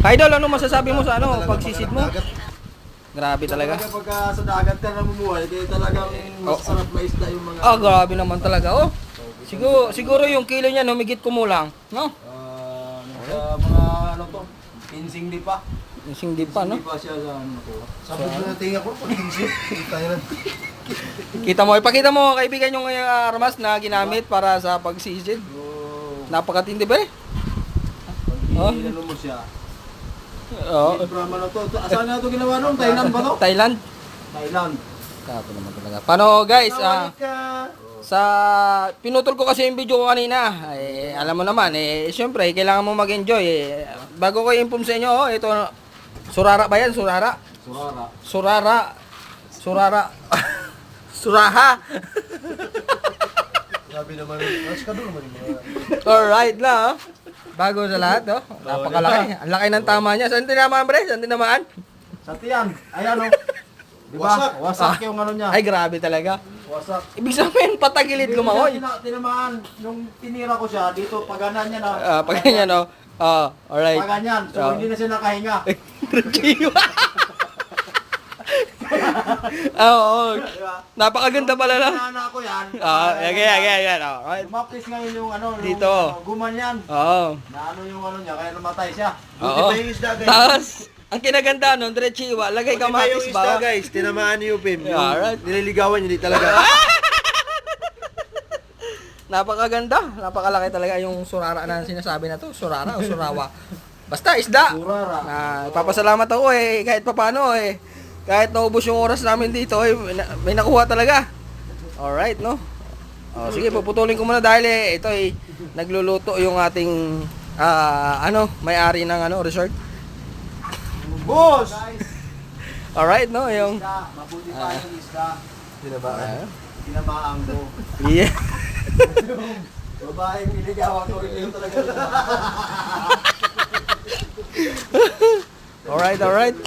Idol, ano masasabi mo sa ano, pagsisid mo? Grabe talaga. Pagka sa dagat ka namumuhay, kaya talagang masarap na isda yung mga... Grabe naman talaga, oh. Siguro yung kilo niya, humigit kumulang, no? Sa mga ano to, pinsing di pa. Pinsing di pa, no? Hindi pa siya sa ano ko. Sabog na natin ako, pinsing. Kita mo, ipakita mo kaibigan yung armas na ginamit para sa pagsisid. Napakatindi ba eh? Pag ano mo siya. Oo. Brahma na to. Saan na ito ginawa nung? Thailand ba to? Thailand. Thailand. Grabe naman talaga. Paano guys, sa pinutol ko kasi yung video ko kanina, alam mo naman, syempre, kailangan mo mag-enjoy. Bago ko i-inform sa inyo, ito, surara ba yan? Surara? Surara. Suraha. Sabi naman, mas ka doon naman yung Alright na, bago sa lahat, napakalaki. Ang laki ng tama niya. Saan tinamaan, pre? Saan tinamaan? Sa tiyan. Ayan o. Diba? Wasak yung ano niya. Ay, grabe talaga. Wasak. Ibig sabihin, patagilid lumahoy. Tinamaan, nung tinira ko siya, dito, paganan niya na. Pag ganyan, no? Alright. Paganyan. So, hindi na siya nakahinga. Oo. Napakaganda pala na. Pinana ko yan. Yan. Alright. Lumapis ngayon yung ano, Dito. gumanyan. Oo. Na ano yung ano niya, kaya namatay siya. Oo. Tapos, ang kinaganda nun, diretso lagay kamatis ba? Guys, tinamaan ni Upim. Alright. Nililigawan niya, di talaga. Napakaganda. Napakalaki talaga yung surara na sinasabi na to. Surara o surawa. Basta isda. Surara. Papasalamat ako kahit papaano kahit naubos yung oras namin dito may nakuha talaga. Alright, no? Sige, puputulin ko muna dahil ito nagluluto yung ating may-ari ng resort. Boss! Alright, no? Yung Mabuti pa yung isda. Tinamaan ko. yeah. Babae, piligawan ko rin yung talaga. Alright.